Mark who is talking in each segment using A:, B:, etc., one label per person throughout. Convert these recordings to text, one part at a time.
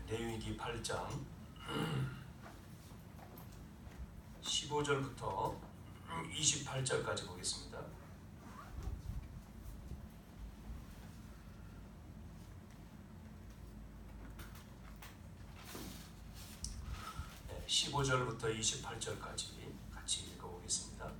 A: 레위기 8장 15절부터 28절까지 보겠습니다. 15절부터 28절까지 같이 읽어보겠습니다.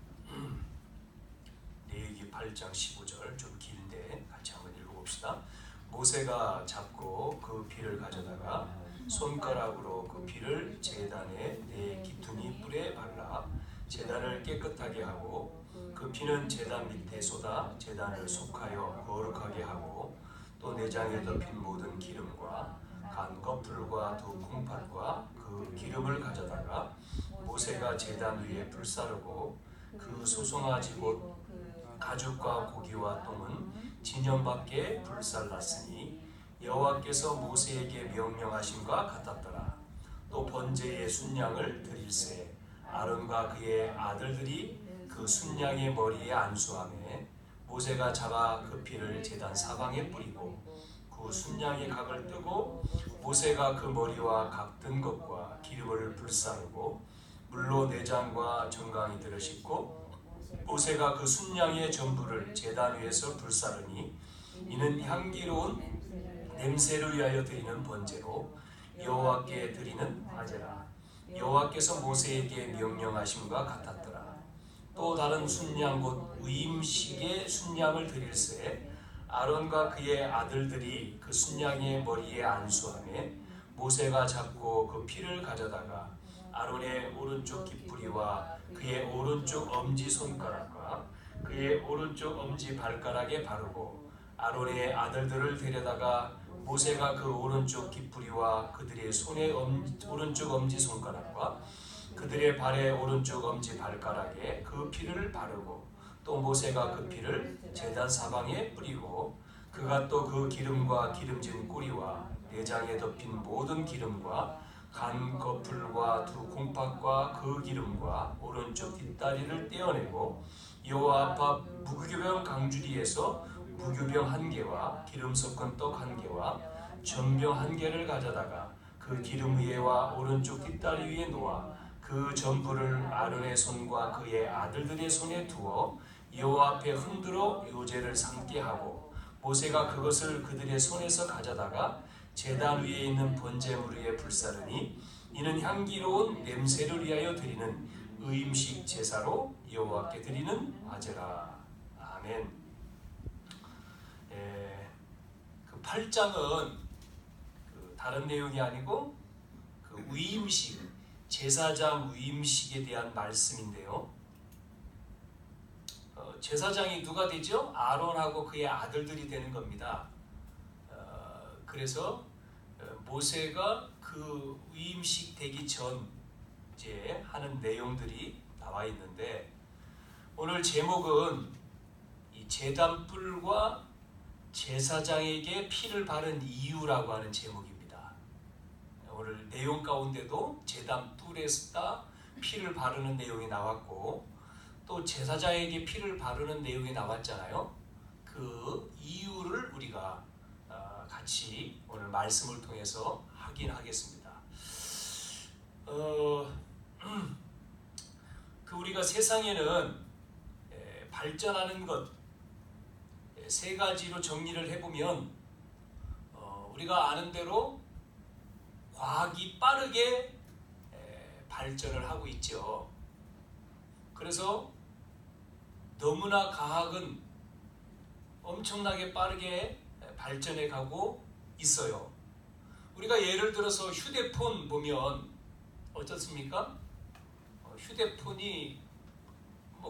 A: 레위기 8장 15절 좀 긴데 같이 한번 읽어봅시다. 모세가 잡고 그 피를 가져다가 손가락으로 그 피를 제단의 네 기둥이 뿔에 발라 제단을 깨끗하게 하고 그 피는 제단 밑에 쏟아 제단을 속하여 거룩하게 하고 또 내장에 덮인 모든 기름과 간 거풀과 두 콩팥과 그 기름을 가져다가 모세가 제단 위에 불사르고 그 소송아지 곧 가죽과 고기와 똥은 진영 밖에 불살랐으니 여호와께서 모세에게 명령하심과 같았더라. 또 번제의 순양을 드릴새 아론과 그의 아들들이 그 순양의 머리에 안수하매 모세가 잡아 그 피를 제단 사방에 뿌리고 그 순양의 각을 뜨고 모세가 그 머리와 각 든 것과 기름을 불사르고 물로 내장과 정강이들을 씻고 모세가 그 순양의 전부를 제단 위에서 불사르니 이는 향기로운 냄새를 위하여 드리는 번제로 여호와께 드리는 화제라. 여호와께서 모세에게 명령하심과 같았더라. 또 다른 순양 곧 위임식의 순양을 드릴새 아론과 그의 아들들이 그 순양의 머리에 안수하매 모세가 잡고 그 피를 가져다가 아론의 오른쪽 깃뿌리와 그의 오른쪽 엄지손가락과 그의 오른쪽 엄지발가락에 바르고 아론의 아들들을 데려다가 모세가 그 오른쪽 깃뿌리와 그들의 손의 오른쪽 엄지손가락과 그들의 발의 오른쪽 엄지발가락에 그 피를 바르고 또 모세가 그 피를 제단 사방에 뿌리고 그가 또 그 기름과 기름진 꼬리와 내장에 덮인 모든 기름과 간 거풀과 두 콩팥과 그 기름과 오른쪽 뒷다리를 떼어내고 여호와 앞 무교병 강주리에서 무교병 한 개와 기름 섞은 떡 한 개와 전병 한 개를 가져다가 그 기름 위에와 오른쪽 뒷다리 위에 놓아 그 전부를 아론의 손과 그의 아들들의 손에 두어 여호와 앞에 흔들어 요제를 삼게 하고 모세가 그것을 그들의 손에서 가져다가 제단 위에 있는 번제물 위에 불사르니 이는 향기로운 냄새를 위하여 드리는 의임식 제사로 여호와께 드리는 화제라. 아멘. 그 8장은 다른 내용이 아니고 그 위임식, 제사장 위임식에 대한 말씀인데요. 제사장이 누가 되죠? 아론하고 그의 아들들이 되는 겁니다. 그래서 모세가 그 위임식 되기 전 이제 하는 내용들이 나와 있는데 오늘 제목은 이 제단 뿔과 제사장에게 피를 바른 이유라고 하는 제목입니다. 오늘 내용 가운데도 제단 뿔에다 피를 바르는 내용이 나왔고 또 제사장에게 피를 바르는 내용이 나왔잖아요. 그 이유를 우리가 같이 오늘 말씀을 통해서 확인하겠습니다. 그 우리가 세상에는 발전하는 것 세 가지로 정리를 해보면 우리가 아는 대로 과학이 빠르게 발전을 하고 있죠. 그래서 너무나 과학은 엄청나게 빠르게 발전해 가고 있어요. 우리가 예를 들어서 휴대폰 보면 어떻습니까? 휴대폰이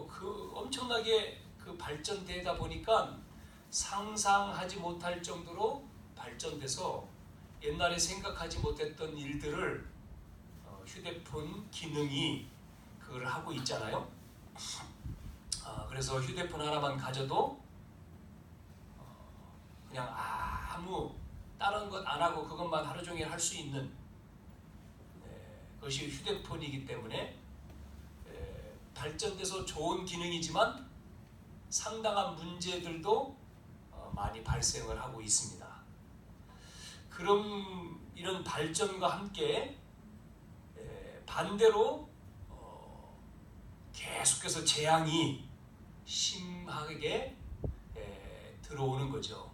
A: 그 엄청나게 그 발전되다 보니까 상상하지 못할 정도로 발전돼서 옛날에 생각하지 못했던 일들을 휴대폰 기능이 그걸 하고 있잖아요. 그래서 휴대폰 하나만 가져도 그냥 아무 다른 것 안 하고 그것만 하루 종일 할 수 있는 그것이 휴대폰이기 때문에 발전돼서 좋은 기능이지만 상당한 문제들도 많이 발생을 하고 있습니다. 그런 이런 발전과 함께 반대로 계속해서 재앙이 심하게 들어오는 거죠.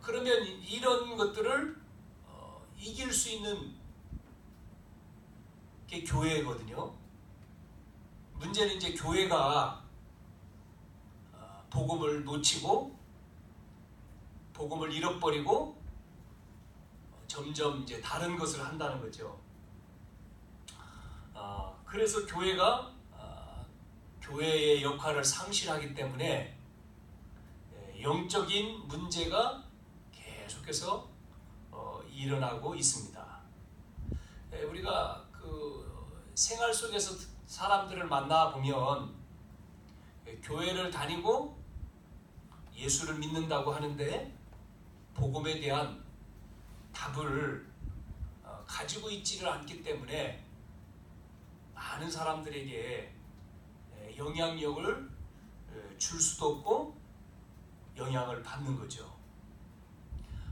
A: 그러면 이런 것들을 이길 수 있는 게 교회거든요. 문제는 이제 교회가 복음을 놓치고 복음을 잃어버리고 점점 이제 다른 것을 한다는 거죠. 그래서 교회가 교회의 역할을 상실하기 때문에 영적인 문제가 계속해서 일어나고 있습니다. 우리가 그 생활 속에서 사람들을 만나 보면 교회를 다니고 예수를 믿는다고 하는데 복음에 대한 답을 가지고 있지를 않기 때문에 많은 사람들에게 영향력을 줄 수도 없고 영향을 받는 거죠.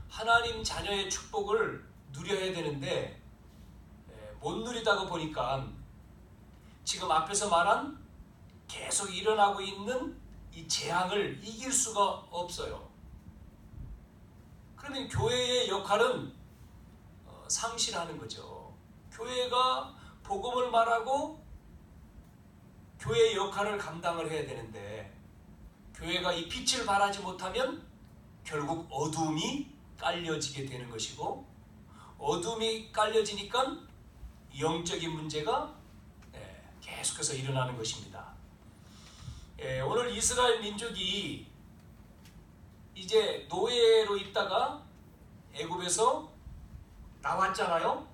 A: 하나님 자녀의 축복을 누려야 되는데 못 누리다가 보니까 지금 앞에서 말한 계속 일어나고 있는 이 재앙을 이길 수가 없어요. 그러면 교회의 역할은 상실하는 거죠. 교회가 복음을 말하고 교회의 역할을 감당을 해야 되는데 교회가 이 빛을 발하지 못하면 결국 어두움이 깔려지게 되는 것이고 어두움이 깔려지니까 영적인 문제가 계속해서 일어나는 것입니다. 오늘 이스라엘 민족이 이제 노예로 있다가 애굽에서 나왔잖아요.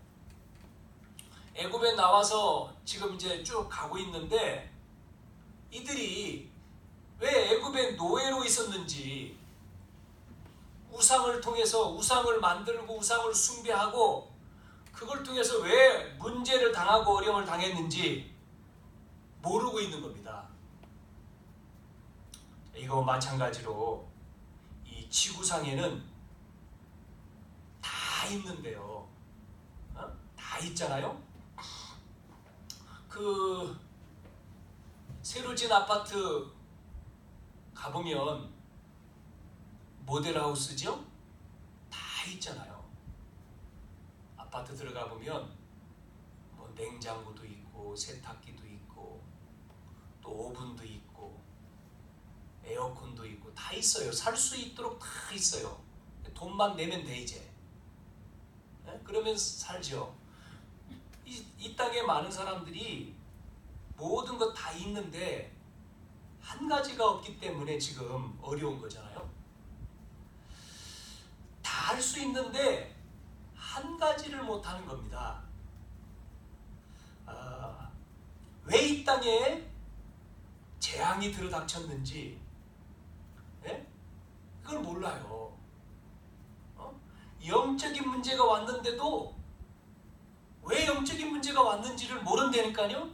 A: 애굽에 나와서 지금 이제 쭉 가고 있는데 이들이 왜 애굽에 노예로 있었는지 우상을 통해서 우상을 만들고 우상을 숭배하고 그걸 통해서 왜 문제를 당하고 어려움을 당했는지 모르고 있는 겁니다. 이거 마찬가지로 이 지구상에는 다 있는데요. 다 있잖아요. 그 새로 진 아파트 가보면 모델하우스죠? 다 있잖아요. 아파트 들어가 보면 뭐 냉장고도 있고 세탁기도 있고 또 오븐도 있고 에어컨도 있고 다 있어요. 살 수 있도록 다 있어요. 돈만 내면 돼 이제. 그러면 살죠. 이 땅에 많은 사람들이 모든 것 다 있는데 한 가지가 없기 때문에 지금 어려운 거잖아요. 다 할 수 있는데 한 가지를 못 하는 겁니다. 왜 이 땅에 재앙이 들어닥쳤는지 그걸 몰라요. 영적인 문제가 왔는데도 왜 영적인 문제가 왔는지를 모른다니까요.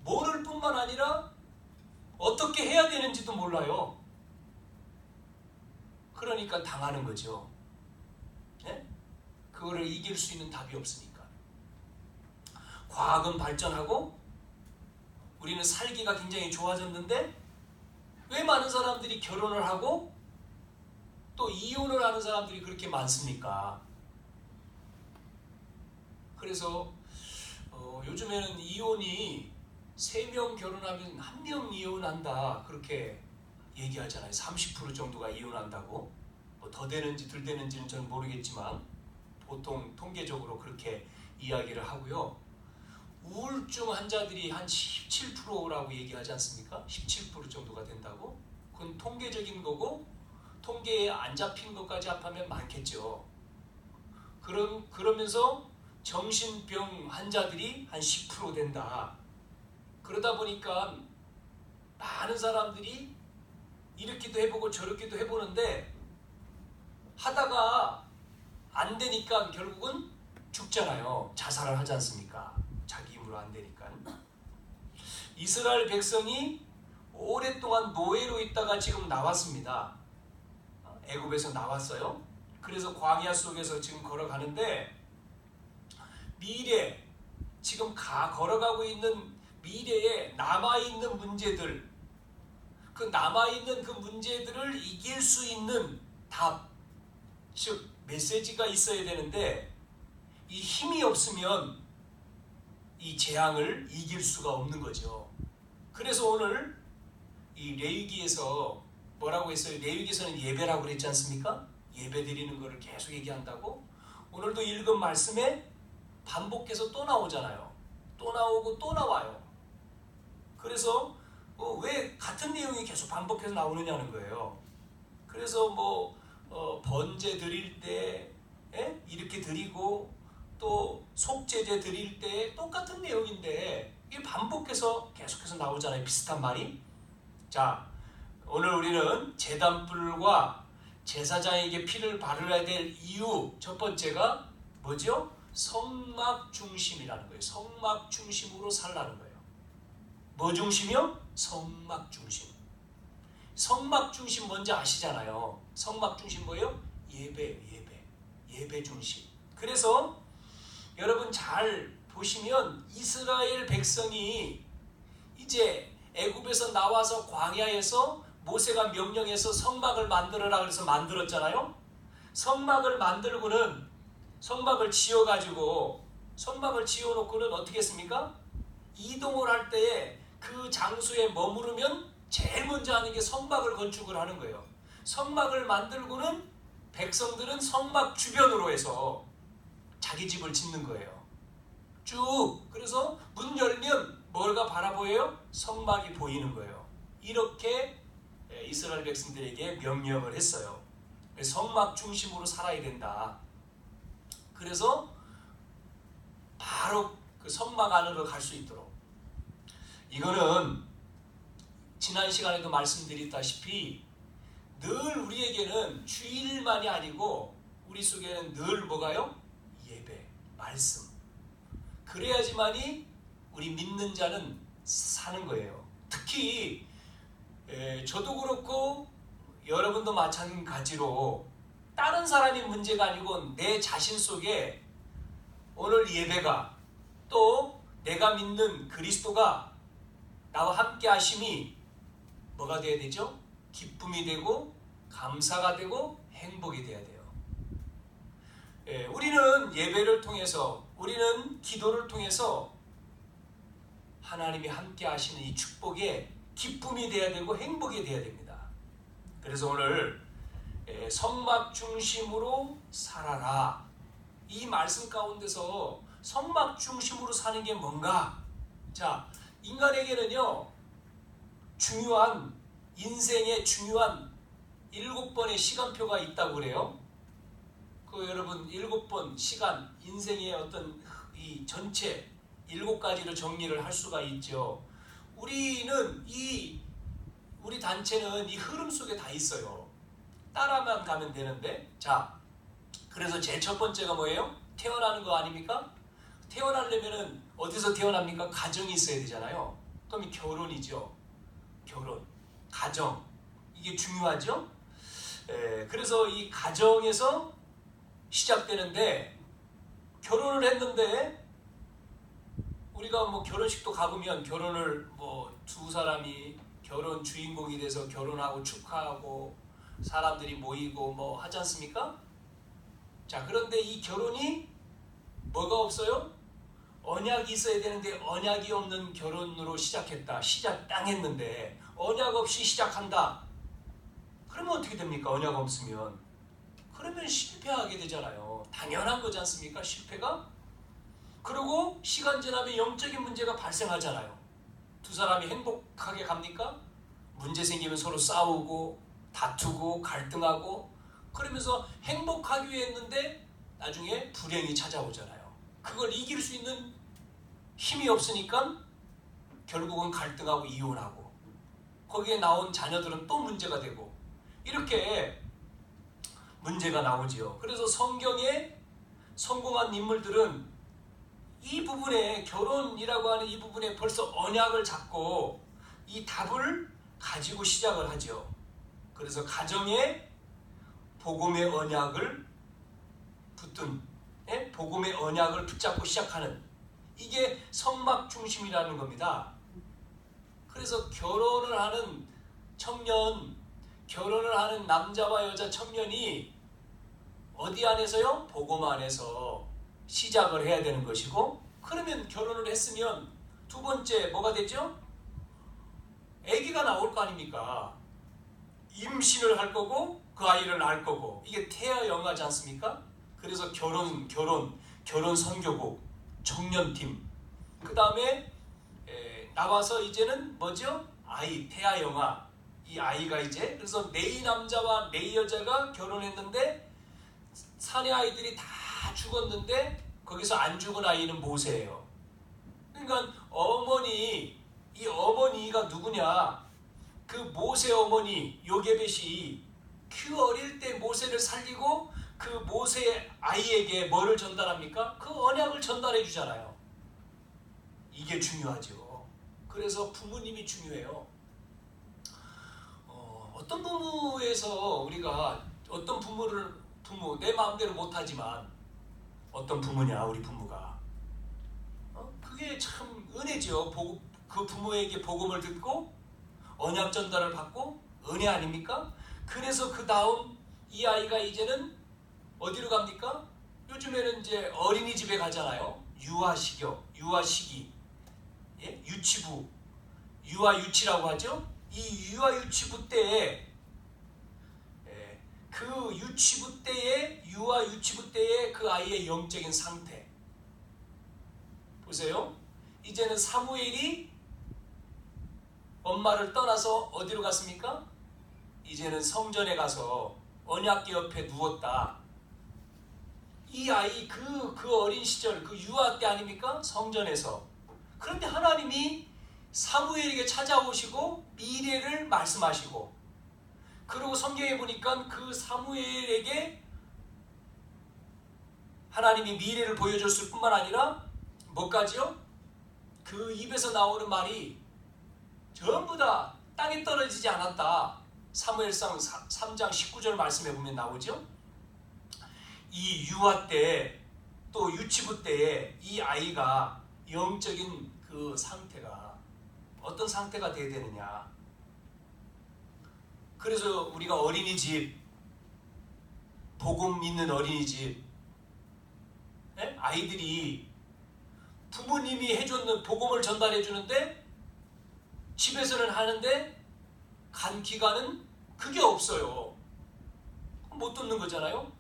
A: 모를 뿐만 아니라 어떻게 해야 되는지도 몰라요. 그러니까 당하는 거죠. 그거를 이길 수 있는 답이 없으니까. 과학은 발전하고 우리는 살기가 굉장히 좋아졌는데 왜 많은 사람들이 결혼을 하고 또 이혼을 하는 사람들이 그렇게 많습니까? 그래서 요즘에는 이혼이 3명 결혼하면 1명 이혼한다 그렇게 얘기하잖아요. 30% 정도가 이혼한다고. 뭐 더 되는지 덜 되는지는 저는 모르겠지만 보통 통계적으로 그렇게 이야기를 하고요. 우울증 환자들이 한 17%라고 얘기하지 않습니까? 17% 정도가 된다고? 그건 통계적인 거고 통계에 안 잡힌 것까지 합하면 많겠죠. 그러면서 정신병 환자들이 한 10% 된다. 그러다 보니까 많은 사람들이 이렇게도 해보고 저렇게도 해보는데 하다가 안 되니까 결국은 죽잖아요. 자살을 하지 않습니까? 자기 힘으로 안 되니까. 이스라엘 백성이 오랫동안 노예로 있다가 지금 나왔습니다. 애굽에서 나왔어요. 그래서 광야 속에서 지금 걸어가는데 미래 지금 걸어가고 있는 미래에 남아있는 문제들, 그 남아있는 그 문제들을 이길 수 있는 답, 즉 메시지가 있어야 되는데 이 힘이 없으면 이 재앙을 이길 수가 없는 거죠. 그래서 오늘 이 레위기에서 뭐라고 했어요? 레위기에서는 예배라고 그랬지 않습니까? 예배 드리는 거를 계속 얘기한다고. 오늘도 읽은 말씀에 반복해서 또 나오잖아요. 또 나오고 또 나와요. 그래서 왜 같은 내용이 계속 반복해서 나오느냐는 거예요. 그래서 번제 드릴 때 이렇게 드리고 또 속죄제 드릴 때 똑같은 내용인데 이게 반복해서 계속해서 나오잖아요. 비슷한 말이. 자, 오늘 우리는 제단불과 제사장에게 피를 바르야 될 이유 첫 번째가 뭐죠? 성막 중심이라는 거예요. 성막 중심으로 살라는 거예요. 뭐 중심이요? 성막 중심. 성막 중심 뭔지 아시잖아요. 성막 중심 뭐예요? 예배 중심. 그래서 여러분 잘 보시면 이스라엘 백성이 이제 애굽에서 나와서 광야에서 모세가 명령해서 성막을 만들어라 그래서 만들었잖아요. 성막을 만들고는 성막을 지어가지고 성막을 지어놓고는 어떻게 했습니까? 이동을 할 때에 그 장소에 머무르면 제일 먼저 하는 게 성막을 건축을 하는 거예요. 성막을 만들고는 백성들은 성막 주변으로 해서 자기 집을 짓는 거예요. 쭉. 그래서 문 열면 뭐가 바라보여요? 성막이 보이는 거예요. 이렇게 이스라엘 백성들에게 명령을 했어요. 성막 중심으로 살아야 된다. 그래서 바로 그 성막 안으로 갈 수 있도록. 이거는 지난 시간에도 말씀드렸다시피 늘 우리에게는 주일만이 아니고 우리 속에는 늘 뭐가요? 예배, 말씀. 그래야지만이 우리 믿는 자는 사는 거예요. 특히 저도 그렇고 여러분도 마찬가지로 다른 사람이 문제가 아니고 내 자신 속에 오늘 예배가 또 내가 믿는 그리스도가 나와 함께 하심이 뭐가 돼야 되죠? 기쁨이 되고 감사가 되고 행복이 돼야 돼요. 우리는 예배를 통해서 우리는 기도를 통해서 하나님이 함께 하시는 이 축복에 기쁨이 돼야 되고 행복이 돼야 됩니다. 그래서 오늘 성막 중심으로 살아라. 이 말씀 가운데서 성막 중심으로 사는 게 뭔가? 자, 인간에게는요 중요한 인생의 중요한 7번의 시간표가 있다고 그래요. 그 여러분 7번 시간 인생의 어떤 이 전체 7가지로 정리를 할 수가 있죠. 우리는 우리 단체는 이 흐름 속에 다 있어요. 따라만 가면 되는데. 자, 그래서 제일 첫 번째가 뭐예요? 태어나는 거 아닙니까? 태어나려면은 어디서 태어납니까? 가정이 있어야 되잖아요. 그럼 결혼이죠. 결혼, 가정, 이게 중요하죠. 그래서 이 가정에서 시작되는데 결혼을 했는데 우리가 뭐 결혼식도 가보면 결혼을 두 사람이 결혼 주인공이 돼서 결혼하고 축하하고 사람들이 모이고 하지 않습니까? 자, 그런데 이 결혼이 뭐가 없어요? 언약이 있어야 되는데 언약이 없는 결혼으로 시작했다. 시작 땅 했는데 언약 없이 시작한다. 그러면 어떻게 됩니까? 언약 없으면. 그러면 실패하게 되잖아요. 당연한 거지 않습니까? 실패가? 그리고 시간 지나면 영적인 문제가 발생하잖아요. 두 사람이 행복하게 갑니까? 문제 생기면 서로 싸우고 다투고 갈등하고 그러면서 행복하기 위해 했는데 나중에 불행이 찾아오잖아요. 그걸 이길 수 있는 힘이 없으니까 결국은 갈등하고 이혼하고 거기에 나온 자녀들은 또 문제가 되고 이렇게 문제가 나오지요. 그래서 성경에 성공한 인물들은 이 부분에 결혼이라고 하는 이 부분에 벌써 언약을 잡고 이 답을 가지고 시작을 하죠. 그래서 가정에 복음의 언약을 붙든 복음의 언약을 붙잡고 시작하는 이게 성막 중심이라는 겁니다. 그래서 결혼을 하는 청년, 결혼을 하는 남자와 여자 청년이 어디 안에서요? 복음 안에서 시작을 해야 되는 것이고, 그러면 결혼을 했으면 두 번째 뭐가 되죠? 아기가 나올 거 아닙니까? 임신을 할 거고 그 아이를 낳을 거고, 이게 태아 영아지 않습니까? 그래서 결혼 선교국, 청년팀, 그 다음에 나와서 이제는 뭐죠? 아이, 태아 영아, 이 아이가 이제, 그래서 네 남자와 네 여자가 결혼했는데 사내 아이들이 다 죽었는데 거기서 안 죽은 아이는 모세예요. 그러니까 이 어머니가 누구냐? 그 모세 어머니 요게벳이 그 어릴 때 모세를 살리고 그 모세 아이에게 뭐를 전달합니까? 그 언약을 전달해 주잖아요. 이게 중요하죠. 그래서 부모님이 중요해요. 어떤 부모에서 우리가 어떤 부모 내 마음대로 못하지만 어떤 부모냐 우리 부모가, 그게 참 은혜죠. 그 부모에게 복음을 듣고 언약 전달을 받고 은혜 아닙니까? 그래서 그 다음 이 아이가 이제는 어디로 갑니까? 요즘에는 이제 어린이집에 가잖아요. 유아시기, 유치부, 유아유치라고 하죠. 이 유아유치부 때에 유아유치부 때의 그 아이의 영적인 상태 보세요. 이제는 사무엘이 엄마를 떠나서 어디로 갔습니까? 이제는 성전에 가서 언약궤 옆에 누웠다. 이 아이 그 어린 시절 그 유아 때 아닙니까? 성전에서. 그런데 하나님이 사무엘에게 찾아오시고 미래를 말씀하시고, 그리고 성경에 보니까 그 사무엘에게 하나님이 미래를 보여줬을 뿐만 아니라 뭐까지요? 그 입에서 나오는 말이 전부 다 땅에 떨어지지 않았다. 사무엘상 3장 19절 말씀에 보면 나오죠. 이 유아 때 또 유치부 때에 이 아이가 영적인 그 상태가 어떤 상태가 돼야 되느냐. 그래서 우리가 어린이집, 복음 있는 어린이집, 아이들이 부모님이 해주는 복음을 전달해 주는데 집에서는 하는데 간 기간은 그게 없어요. 못 듣는 거잖아요.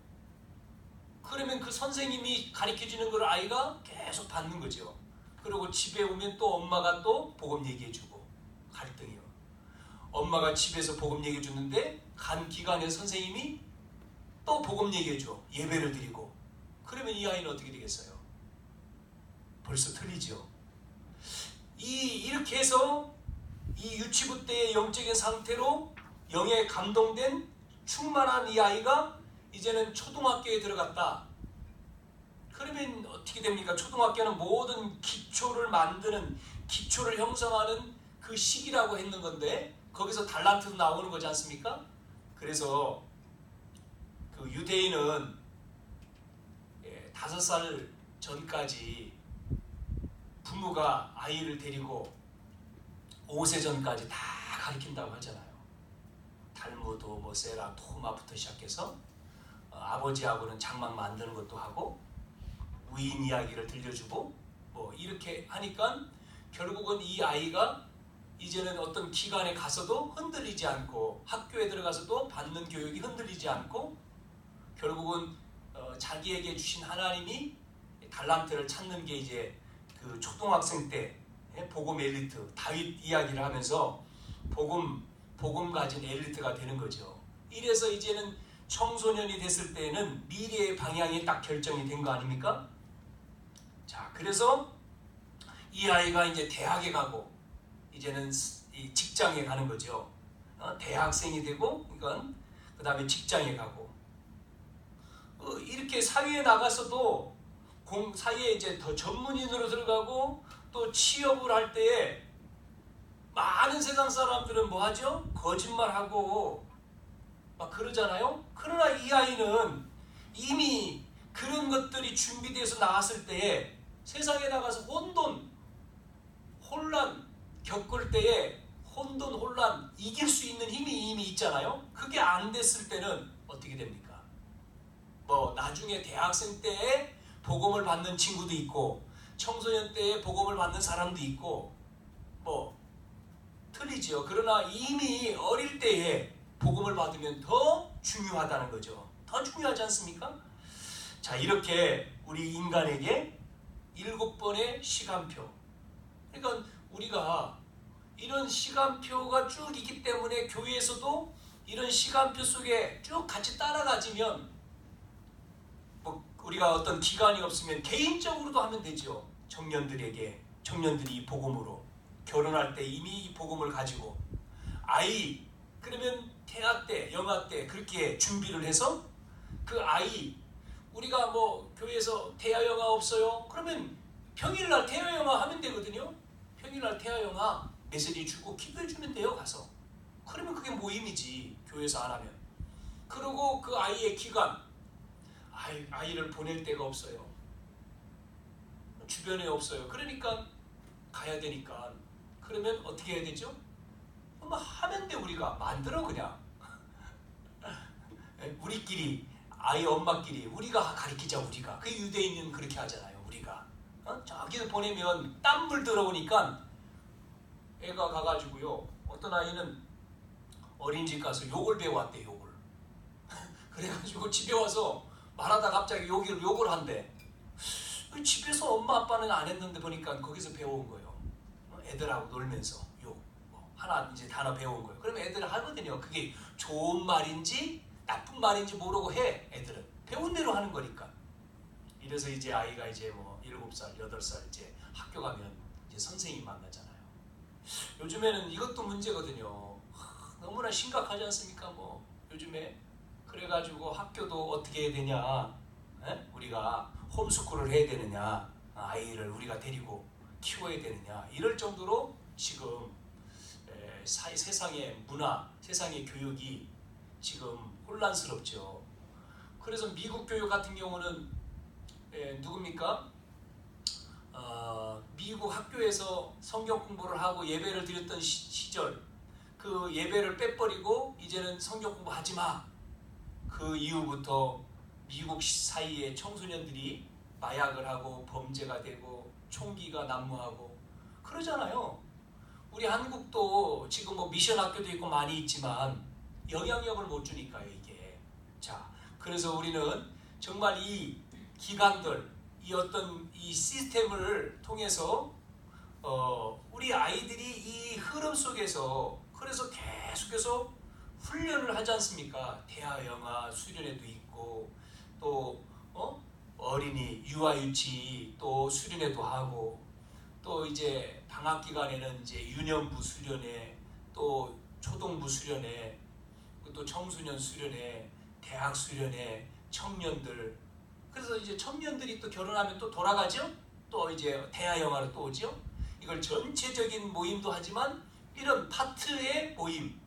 A: 그러면 그 선생님이 가르쳐주는 걸 아이가 계속 받는 거죠. 그리고 집에 오면 또 엄마가 또 복음 얘기해 주고, 갈등이요. 엄마가 집에서 복음 얘기해 주는데 간 기간에 선생님이 또 복음 얘기해 줘. 예배를 드리고. 그러면 이 아이는 어떻게 되겠어요? 벌써 틀리죠. 이렇게 해서 이 유치부 때의 영적인 상태로 영에 감동된 충만한 이 아이가 이제는 초등학교에 들어갔다. 그러면 어떻게 됩니까? 초등학교는 모든 기초를 만드는, 기초를 형성하는 그 시기라고 했는 건데 거기서 달란트도 나오는 거지 않습니까? 그래서 그 유대인은 5살 전까지 부모가 아이를 데리고 5세 전까지 다 가르친다고 하잖아요. 달무드, 세라, 토마부터 시작해서 아버지하고는 장막 만드는 것도 하고 위인 이야기를 들려주고 이렇게 하니까 결국은 이 아이가 이제는 어떤 기관에 가서도 흔들리지 않고 학교에 들어가서도 받는 교육이 흔들리지 않고 결국은 자기에게 주신 하나님이 달란트를 찾는 게 이제 그 초등학생 때 복음 엘리트, 다윗 이야기를 하면서 복음 가진 엘리트가 되는 거죠. 이래서 이제는 청소년이 됐을 때는 미래의 방향이 딱 결정이 된 거 아닙니까? 자, 그래서 이 아이가 이제 대학에 가고 이제는 이 직장에 가는 거죠. 대학생이 되고, 그러니까 그 다음에 직장에 가고, 이렇게 사회에 나가서도 사회에 이제 더 전문인으로 들어가고 또 취업을 할 때에 많은 세상 사람들은 뭐 하죠? 거짓말하고 막 그러잖아요. 그러나 이 아이는 이미 그런 준비돼서 나갔을 때에 세상에 나가서 혼란 겪을 때에 혼란 이길 수 있는 힘이 이미 있잖아요. 그게 안 됐을 때는 어떻게 됩니까? 뭐 나중에 대학생 때에 복음을 받는 친구도 있고 청소년 때에 복음을 받는 사람도 있고 뭐 틀리죠. 그러나 이미 어릴 때에 복음을 받으면 더 중요하다는 거죠. 더 중요하지 않습니까? 자, 이렇게 우리 인간에게 7번의 시간표. 그러니까 우리가 이런 시간표가 쭉 있기 때문에 교회에서도 이런 시간표 속에 쭉 같이 따라가지면 뭐 우리가 어떤 기간이 없으면 개인적으로도 하면 되죠. 청년들이 이 복음으로 결혼할 때 이미 이 복음을 가지고 아이 그러면 태아 때, 영아 때 그렇게 준비를 해서 그 아이 우리가 뭐 교회에서 태아 영아 없어요? 그러면 평일날 태아 영아 하면 되거든요. 평일날 태아 영아 메시지 주고 기도해 주면 돼요. 가서. 그러면 그게 모임이지. 교회에서 안 하면. 그리고 그 아이의 기간 아이를 보낼 데가 없어요. 주변에 없어요. 그러니까 가야 되니까. 그러면 어떻게 해야 되죠? 뭐 하면 돼. 우리가 만들어 그냥. 우리끼리 아이 엄마끼리 우리가 가르치자. 우리가 그 유대인은 그렇게 하잖아요. 우리가 저기서 보내면 땀물 들어오니까 애가 가가지고요 어떤 아이는 어린이집 가서 욕을 배워왔대. 욕을 그래가지고 집에 와서 말하다 갑자기 욕을 한대. 집에서 엄마 아빠는 안 했는데 보니까 거기서 배워온 거예요. 애들하고 놀면서 욕 하나 이제 단어 배운 거예요. 그러면 애들은 하거든요. 그게 좋은 말인지 나쁜 말인지 모르고 해. 애들은 배운 대로 하는 거니까. 이래서 이제 아이가 이제 뭐 7살, 8살 이제 학교 가면 이제 선생님 만나잖아요. 요즘에는 이것도 문제거든요. 너무나 심각하지 않습니까? 뭐 요즘에 그래가지고 학교도 어떻게 해야 되냐? 우리가 홈스쿨을 해야 되느냐? 아이를 우리가 데리고 키워야 되느냐? 이럴 정도로 지금 세상의 문화, 세상의 교육이 지금 혼란스럽죠. 그래서 미국 교육 같은 경우는 누굽니까? 미국 학교에서 성경 공부를 하고 예배를 드렸던 시절 그 예배를 빼버리고 이제는 성경 공부하지 마. 그 이후부터 미국 사이에 청소년들이 마약을 하고 범죄가 되고 총기가 난무하고 그러잖아요. 우리 한국도 지금 뭐 미션 학교도 있고 많이 있지만 영향력을 못 주니까요 이게. 자, 그래서 우리는 정말 이 기관들 이 어떤 이 시스템을 통해서 우리 아이들이 이 흐름 속에서 그래서 계속해서 훈련을 하지 않습니까? 대하 영아 수련회도 있고 또 어린이 유아유치 또 수련회도 하고 또 이제 방학 기간에는 이제 유년부 수련회 또 초등부 수련회 또 청소년 수련회 대학 수련회 청년들 그래서 이제 청년들이 또 결혼하면 또 돌아가죠? 또 이제 대하 영아로 또 오죠? 이걸 전체적인 모임도 하지만 이런 파트의 모임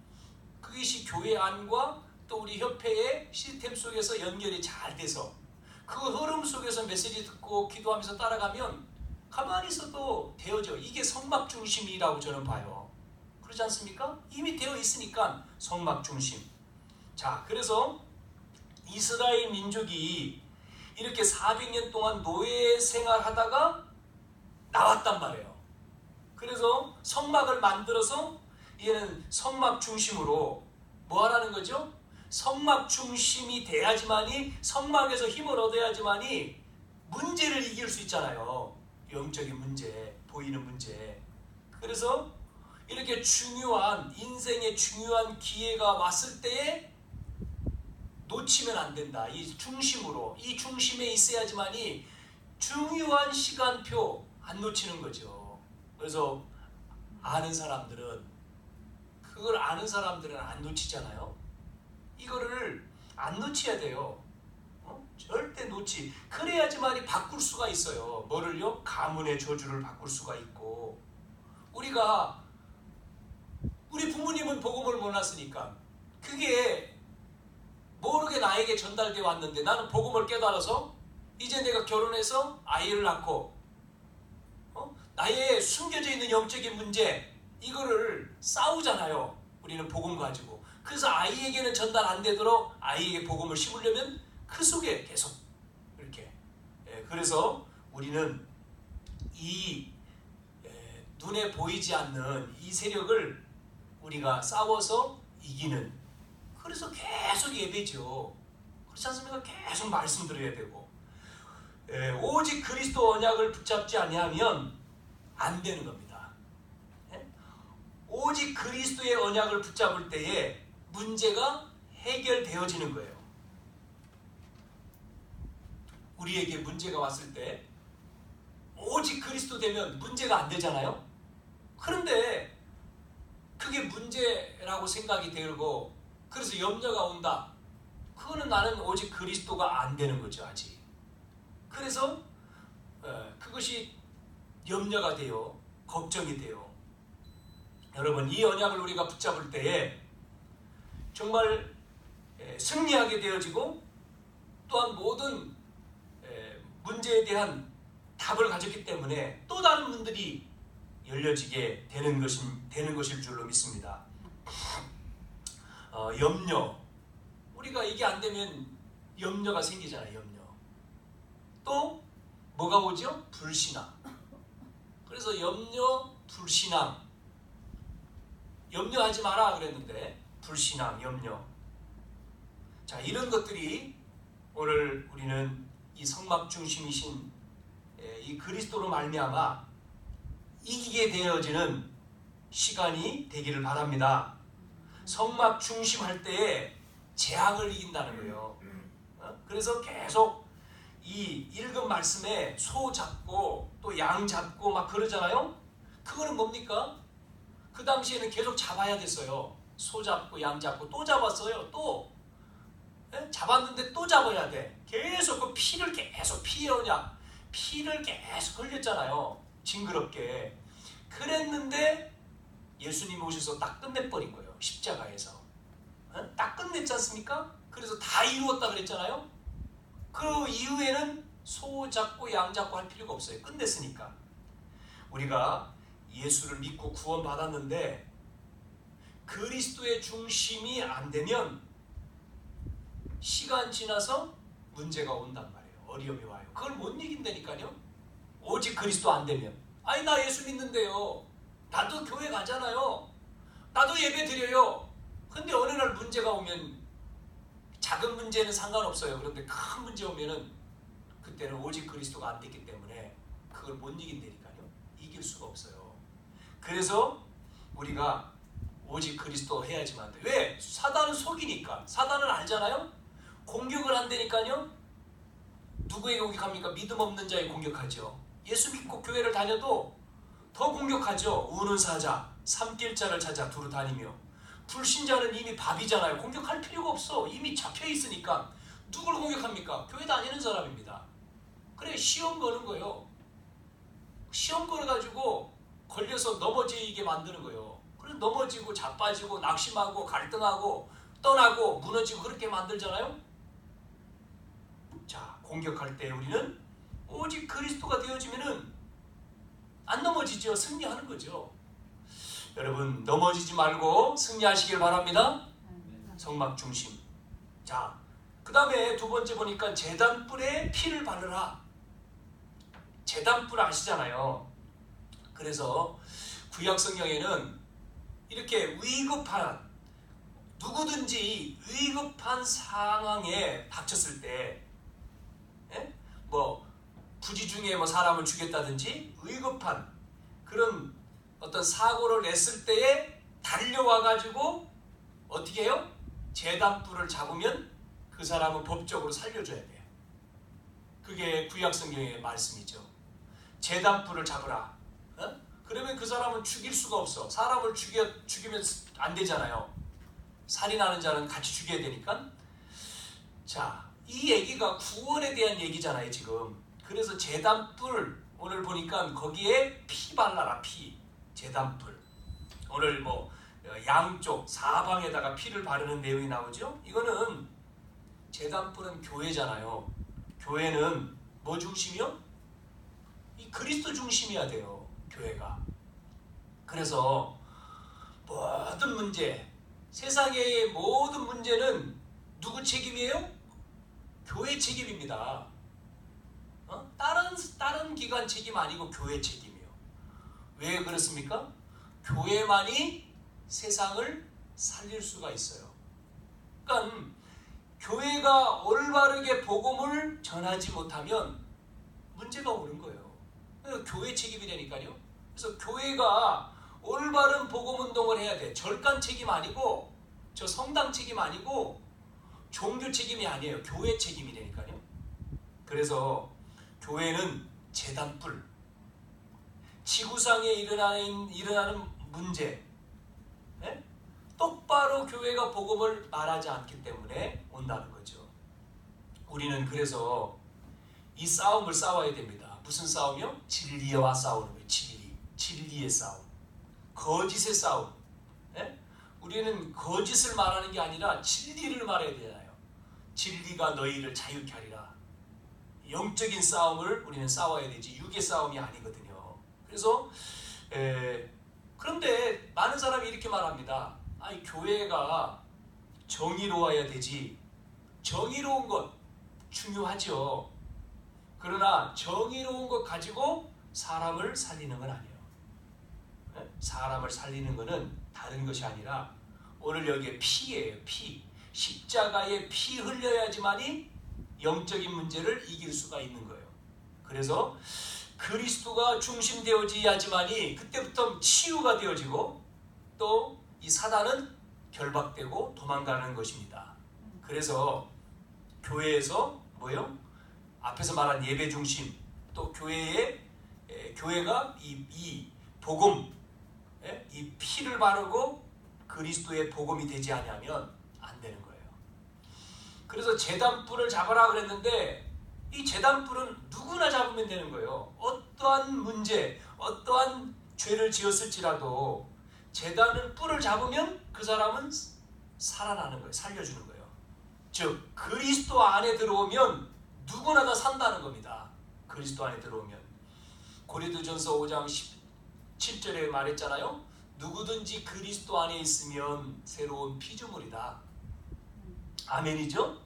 A: 그것이 교회 안과 또 우리 협회의 시스템 속에서 연결이 잘 돼서 그 흐름 속에서 메시지 듣고 기도하면서 따라가면 가만히 있어도 되어져. 이게 성막 중심이라고 저는 봐요. 그렇지 않습니까? 이미 되어 있으니까 성막 중심. 자, 그래서 이스라엘 민족이 이렇게 400년 동안 노예 생활하다가 나왔단 말이에요. 그래서 성막을 만들어서 얘는 성막 중심으로 뭐 하라는 거죠? 성막 중심이 돼야지만이 성막에서 힘을 얻어야지만이 문제를 이길 수 있잖아요. 영적인 문제, 보이는 문제. 그래서 이렇게 중요한 인생의 중요한 기회가 왔을 때에 놓치면 안 된다. 이 중심으로 이 중심에 있어야지만이 중요한 시간표 안 놓치는 거죠. 그래서 그걸 아는 사람들은 안 놓치잖아요. 이거를 안 놓쳐야 돼요. 절대 그래야지만이 바꿀 수가 있어요. 뭐를요? 가문의 저주를 바꿀 수가 있고 우리 부모님은 복음을 몰랐으니까 그게 모르게 나에게 전달되어 왔는데 나는 복음을 깨달아서 이제 내가 결혼해서 아이를 낳고 나의 숨겨져 있는 영적인 문제 이거를 싸우잖아요. 우리는 복음 가지고. 그래서 아이에게는 전달 안 되도록 아이에게 복음을 심으려면 그 속에 계속 이렇게. 그래서 우리는 이 눈에 보이지 않는 이 세력을 우리가 싸워서 이기는. 그래서 계속 예배죠. 그렇지 않습니까? 계속 말씀 드려야 되고. 오직 그리스도 언약을 붙잡지 아니하면 안 되는 겁니다. 오직 그리스도의 언약을 붙잡을 때에 문제가 해결되어지는 거예요. 우리에게 문제가 왔을 때 오직 그리스도 되면 문제가 안 되잖아요. 그런데 그게 문제라고 생각이 들고 그래서 염려가 온다. 그거는 나는 오직 그리스도가 안 되는 거죠. 아직. 그래서 그것이 염려가 돼요. 걱정이 돼요. 여러분, 이 언약을 우리가 붙잡을 때에 정말 승리하게 되어지고 또한 모든 문제에 대한 답을 가졌기 때문에 또 다른 문들이 열려지게 되는 것일 줄로 믿습니다. 염려. 우리가 이게 안 되면 염려가 생기잖아요. 염려. 또 뭐가 오죠? 불신앙. 그래서 염려, 불신앙. 염려하지 마라 그랬는데 불신앙, 염려. 자, 이런 것들이 오늘 우리는 이 성막 중심이신 이 그리스도로 말미암아 이기게 되어지는 시간이 되기를 바랍니다. 성막 중심할 때에 재앙을 이긴다는 거예요. 그래서 계속 이 읽은 말씀에 소 잡고 또 양 잡고 막 그러잖아요. 그거는 뭡니까? 그 당시에는 계속 잡아야 됐어요. 소 잡고 양 잡고 또 잡았어요. 또 잡았는데 또 잡아야 돼. 계속 그 피를 계속 피해오냐. 피를 계속 흘렸잖아요. 징그럽게. 그랬는데 예수님이 오셔서 딱 끝내버린 거예요. 십자가에서. 딱 끝냈지 않습니까? 그래서 다 이루었다 그랬잖아요. 그 이후에는 소 잡고 양 잡고 할 필요가 없어요. 끝냈으니까. 우리가 예수를 믿고 구원 받았는데 그리스도의 중심이 안 되면 시간 지나서 문제가 온단 말이에요. 어려움이 와요. 그걸 못 이긴다니까요. 오직 그리스도 안 되면. 아니, 나 예수 믿는데요. 나도 교회 가잖아요. 나도 예배 드려요. 근데 어느 날 문제가 오면 작은 문제는 상관없어요. 그런데 큰 문제 오면은 그때는 오직 그리스도가 안 됐기 때문에 그걸 못 이긴다니까요. 이길 수가 없어요. 그래서 우리가 오직 그리스도 해야지만 돼. 왜? 사단은 속이니까. 사단은 알잖아요. 공격을 한다니까요. 누구에게 공격합니까? 믿음 없는 자에 공격하죠. 예수 믿고 교회를 다녀도 더 공격하죠. 우는 사자, 삼킬 자를 찾아 두루 다니며. 불신자는 이미 밥이잖아요. 공격할 필요가 없어. 이미 잡혀 있으니까. 누굴 공격합니까? 교회 다니는 사람입니다. 그래, 시험 거는 거예요. 시험 걸어가지고 걸려서 넘어지게 만드는 거예요. 그래서 넘어지고 자빠지고 낙심하고 갈등하고 떠나고 무너지고 그렇게 만들잖아요. 자, 공격할 때 우리는 오직 그리스도가 되어지면은 안 넘어지죠. 승리하는 거죠. 여러분, 넘어지지 말고 승리하시길 바랍니다. 성막 중심. 자, 그 다음에 두 번째 보니까 제단뿔에 피를 바르라. 제단뿔 아시잖아요. 그래서 구약 성경에는 이렇게 위급한, 누구든지 위급한 상황에 닥쳤을 때, 뭐 부지 중에 뭐 사람을 죽였다든지 위급한 그런 어떤 사고를 냈을 때에 달려와 가지고 어떻게 해요? 제단뿔을 잡으면 그 사람은 법적으로 살려줘야 돼요. 그게 구약 성경의 말씀이죠. 제단뿔을 잡으라. 그러면 그 사람은 죽일 수가 없어. 사람을 죽이면 안 되잖아요. 살인하는 자는 같이 죽여야 되니까. 자, 이 얘기가 구원에 대한 얘기잖아요, 지금. 그래서 제단뿔, 오늘 보니까 거기에 피 발라라, 피. 제단뿔. 오늘 뭐 양쪽 사방에다가 피를 바르는 내용이 나오죠. 이거는 제단뿔은 교회잖아요. 교회는 뭐 중심이요? 이 그리스도 중심이어야 돼요, 교회가. 그래서 모든 문제, 세상의 모든 문제는 누구 책임이에요? 교회 책임입니다. 다른 기관 책임 아니고 교회 책임이에요. 왜 그렇습니까? 교회만이 세상을 살릴 수가 있어요. 그러니까 교회가 올바르게 복음을 전하지 못하면 문제가 오는 거예요. 교회 책임이라니까요. 그래서 교회가 올바른 복음 운동을 해야 돼. 절간 책임 아니고, 저 성당 책임 아니고, 종교 책임이 아니에요. 교회 책임이라니까요. 그래서 교회는 재단뿔, 지구상에 일어나는 문제, 똑바로 교회가 복음을 말하지 않기 때문에 온다는 거죠. 우리는 그래서 이 싸움을 싸워야 됩니다. 무슨 싸움이요? 진리와 싸우는 거예요. 진리의 싸움, 거짓의 싸움. 우리는 거짓을 말하는 게 아니라 진리를 말해야 되잖아요. 진리가 너희를 자유케 하리라. 영적인 싸움을 우리는 싸워야 되지 육의 싸움이 아니거든요. 그래서 그런데 많은 사람이 이렇게 말합니다. 아니, 교회가 정의로워야 되지. 정의로운 것 중요하죠. 그러나 정의로운 것 가지고 사람을 살리는 건 아니에요. 사람을 살리는 것은 다른 것이 아니라 오늘 여기에 피예요. 피. 십자가에 피 흘려야지만이 영적인 문제를 이길 수가 있는 거예요. 그래서 그리스도가 중심되어져야지만이 그때부터 치유가 되어지고 또 이 사단은 결박되고 도망가는 것입니다. 그래서 교회에서 뭐요? 앞에서 말한 예배 중심, 또 교회가 이 복음, 이 피를 바르고 그리스도의 복음이 되지 않으면 안 되는 거예요. 그래서 제단뿔을 잡아라 그랬는데 이 제단뿔은 누구나 잡으면 되는 거예요. 어떠한 문제, 어떠한 죄를 지었을지라도 제단을 뿔을 잡으면 그 사람은 살아나는 거예요. 살려주는 거예요. 즉 그리스도 안에 들어오면 누구나 다 산다는 겁니다. 그리스도 안에 들어오면. 고린도전서 5장 17절에 말했잖아요. 누구든지 그리스도 안에 있으면 새로운 피조물이다. 아멘이죠?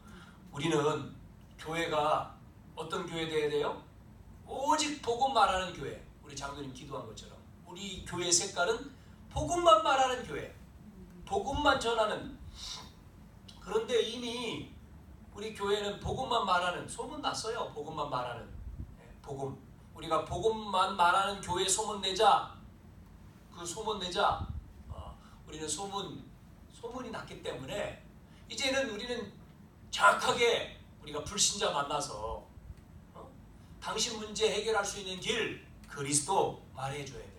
A: 우리는 교회가 어떤 교회 되어야 돼요? 오직 복음 말하는 교회. 우리 장로님 기도한 것처럼 우리 교회 색깔은 복음만 말하는 교회, 복음만 전하는. 그런데 이미 우리 교회는 복음만 말하는, 소문났어요. 복음만 말하는 복음. 우리가 복음만 말하는 교회 소문내자. 그 소문내자. 우리는 소문이 났기 때문에 이제는 우리는 정확하게 우리가 불신자 만나서 당신 문제 해결할 수 있는 길 그리스도 말해줘야 돼요.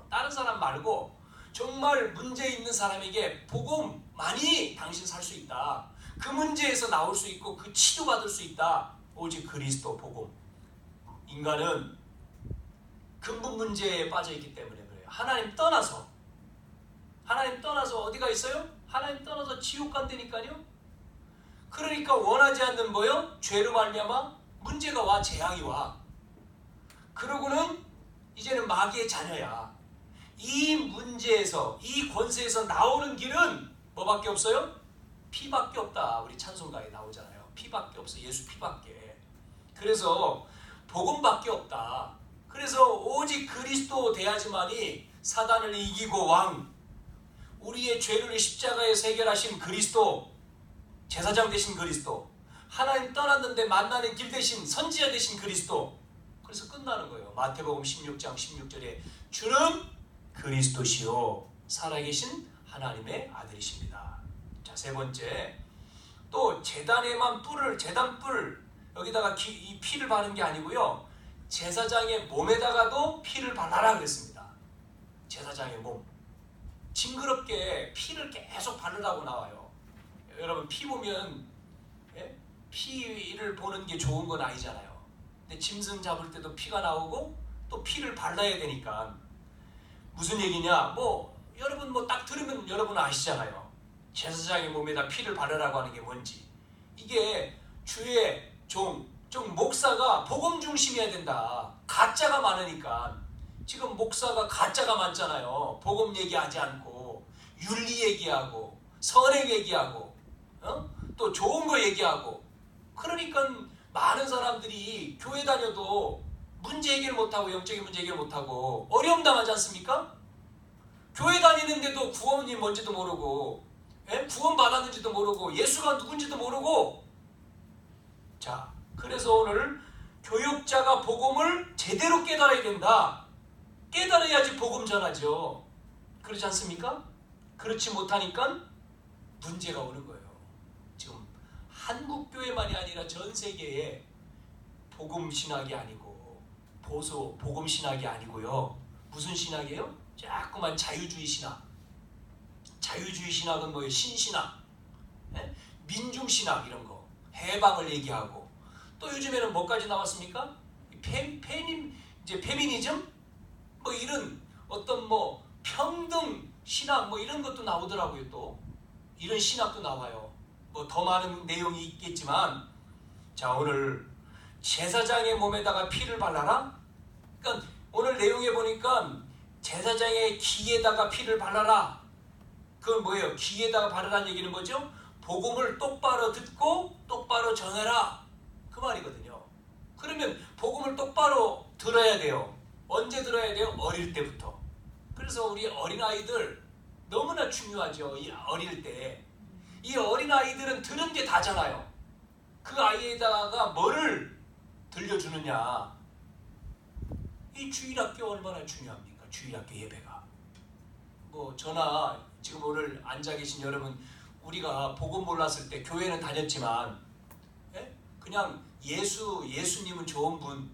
A: 다른 사람 말고 정말 문제 있는 사람에게 복음만이 당신 살 수 있다. 그 문제에서 나올 수 있고 그 치료받을 수 있다. 오직 그리스도 복음. 인간은 근본 문제에 빠져있기 때문에 그래요. 하나님 떠나서 어디가 있어요? 하나님 떠나서 지옥 간다니까요. 그러니까 원하지 않는 뭐요? 죄로 말미암아 문제가 와, 재앙이 와. 그러고는 이제는 마귀의 자녀야. 이 문제에서, 이 권세에서 나오는 길은 뭐밖에 없어요? 피밖에 없다. 우리 찬송가에 나오잖아요. 피밖에 없어. 예수 피밖에. 그래서 복음밖에 없다. 그래서 오직 그리스도 돼야지만이 사단을 이기고 왕, 우리의 죄를 십자가에서 해결하신 그리스도, 제사장 되신 그리스도, 하나님 떠났는데 만나는 길 되신 선지자 되신 그리스도. 그래서 끝나는 거예요. 마태복음 16장 16절에 주는 그리스도시요 살아계신 하나님의 아들이십니다. 자, 세 번째, 또 제단에만 제단뿔 여기다가 이 피를 바르는 게 아니고요, 제사장의 몸에다가도 피를 발라라 그랬습니다. 제사장의 몸, 징그럽게 피를 계속 바르라고 나와요. 여러분 피 보면 피를 보는 게 좋은 건 아니잖아요. 근데 짐승 잡을 때도 피가 나오고 또 피를 발라야 되니까 무슨 얘기냐? 여러분 딱 들으면 여러분 아시잖아요. 제사장의 몸에다 피를 바르라고 하는 게 뭔지. 이게 주의 종, 좀 목사가 복음 중심이어야 된다. 가짜가 많으니까. 지금 목사가 가짜가 많잖아요. 복음 얘기하지 않고 윤리 얘기하고 선행 얘기하고 또 좋은 거 얘기하고. 그러니까 많은 사람들이 교회 다녀도 문제 해결 못하고 영적인 문제 해결 못하고 어려움 당하지 않습니까? 교회 다니는데도 구원이 뭔지도 모르고 구원 받았는지도 모르고 예수가 누군지도 모르고. 자, 그래서 오늘 교육자가 복음을 제대로 깨달아야 된다. 깨달아야지 복음 전하죠. 그렇지 않습니까? 그렇지 못하니까 문제가 오는 거예요. 지금 한국 교회만이 아니라 전 세계에 복음 신학이 아니고 보수 복음 신학이 아니고요. 무슨 신학이에요? 자꾸만 자유주의 신학. 자유주의 신학은 뭐예요? 신신학, 민중신학 이런 거, 해방을 얘기하고. 또 요즘에는 뭐까지 나왔습니까? 이제 페미니즘, 뭐 이런 어떤 뭐 평등 신학 뭐 이런 것도 나오더라고요. 또 이런 신학도 나와요. 뭐 더 많은 내용이 있겠지만, 자, 오늘 제사장의 몸에다가 피를 발라라. 그러니까 오늘 내용에 보니까 제사장의 귀에다가 피를 발라라. 그건 뭐예요? 귀에다가 바르라는 얘기는 뭐죠? 복음을 똑바로 듣고 똑바로 전해라, 그 말이거든요. 그러면 복음을 똑바로 들어야 돼요. 언제 들어야 돼요? 어릴 때부터. 그래서 우리 어린아이들 너무나 중요하죠. 이 어릴 때. 이 어린아이들은 들은 게 다잖아요. 그 아이에다가 뭐를 들려주느냐. 이 주일학교 얼마나 중요합니까? 주일학교 예배가. 뭐 저나 지금 오늘 앉아 계신 여러분, 우리가 복음 몰랐을 때 교회는 다녔지만 그냥 예수님은 좋은 분,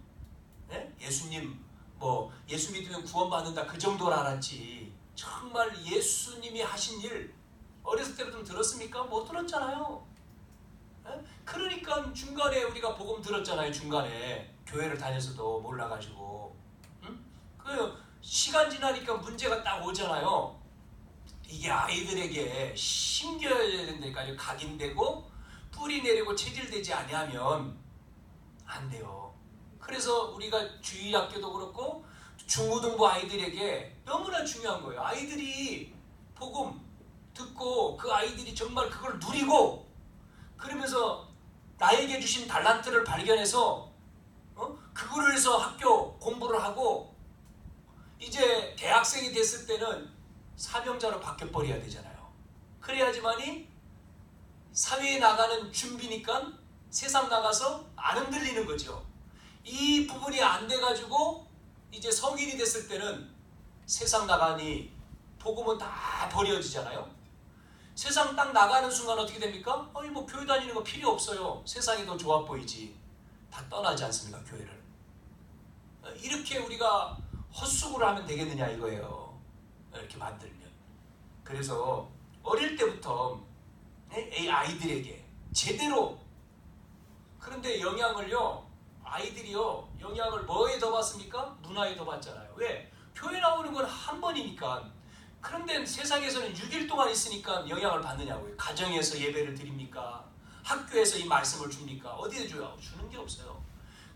A: 예수님 뭐 예수 믿으면 구원받는다, 그 정도로 알았지. 정말 예수님이 하신 일 어렸을 때부터 좀 들었습니까? 못 들었잖아요. 그러니까 중간에 우리가 복음 들었잖아요. 중간에 교회를 다녀서도 몰라가지고. 그 시간 지나니까 문제가 딱 오잖아요. 이게 아이들에게 심겨야 된다니까요. 각인되고 뿌리 내리고 체질되지 아니하면 안 돼요. 그래서 우리가 주일학교도 그렇고 중고등부 아이들에게 너무나 중요한 거예요. 아이들이 복음 듣고 그 아이들이 정말 그걸 누리고, 그러면서 나에게 주신 달란트를 발견해서 그거를 해서 학교 공부를 하고 이제 대학생이 됐을 때는 사명자로 바뀌어버려야 되잖아요. 그래야지만이 사회에 나가는 준비니까 세상 나가서 안 흔들리는 거죠. 이 부분이 안 돼가지고 이제 성인이 됐을 때는 세상 나가니 복음은 다 버려지잖아요. 세상 딱 나가는 순간 어떻게 됩니까? 아니 뭐 교회 다니는 거 필요 없어요. 세상이 더 좋아 보이지. 다 떠나지 않습니까? 교회를. 이렇게 우리가 헛수고를 하면 되겠느냐 이거예요. 이렇게 만들면. 그래서 어릴 때부터 아이들에게 제대로. 그런데 영향을요, 아이들이요 영향을 뭐에 더 받습니까? 문화에 더 받잖아요. 왜? 교회 나오는 건 한 번이니까. 그런데 세상에서는 6일 동안 있으니까 영향을 받느냐고요. 가정에서 예배를 드립니까? 학교에서 이 말씀을 줍니까? 어디에 줘요? 주는 게 없어요.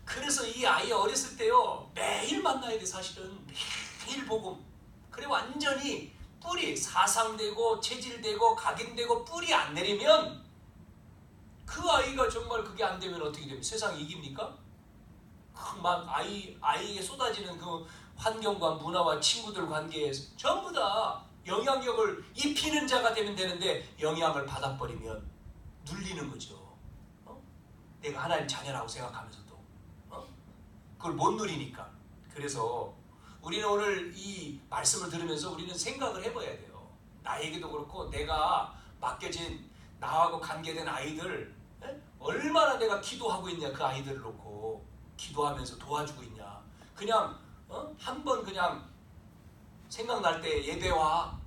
A: 그래서 이 아이 어렸을 때요 매일 만나야 돼. 사실은 매일 복음. 그래 완전히 뿌리 사상되고 체질되고 각인되고 뿌리 안 내리면 그 아이가 정말 그게 안 되면 어떻게 됩니까? 세상 이깁니까? 막 아이에게 쏟아지는 그 환경과 문화와 친구들 관계에서 전부 다 영향력을 입히는 자가 되면 되는데 영향을 받아버리면 눌리는 거죠. 내가 하나님 자녀라고 생각하면서도 그걸 못 누리니까. 그래서 우리는 오늘 이 말씀을 들으면서 우리는 생각을 해봐야 돼요. 나에게도 그렇고 내가 맡겨진 나하고 관계된 아이들 얼마나 내가 기도하고 있냐. 그 아이들을 놓고 기도하면서 도와주고 있냐. 그냥 한번 그냥 생각날 때 예배 와.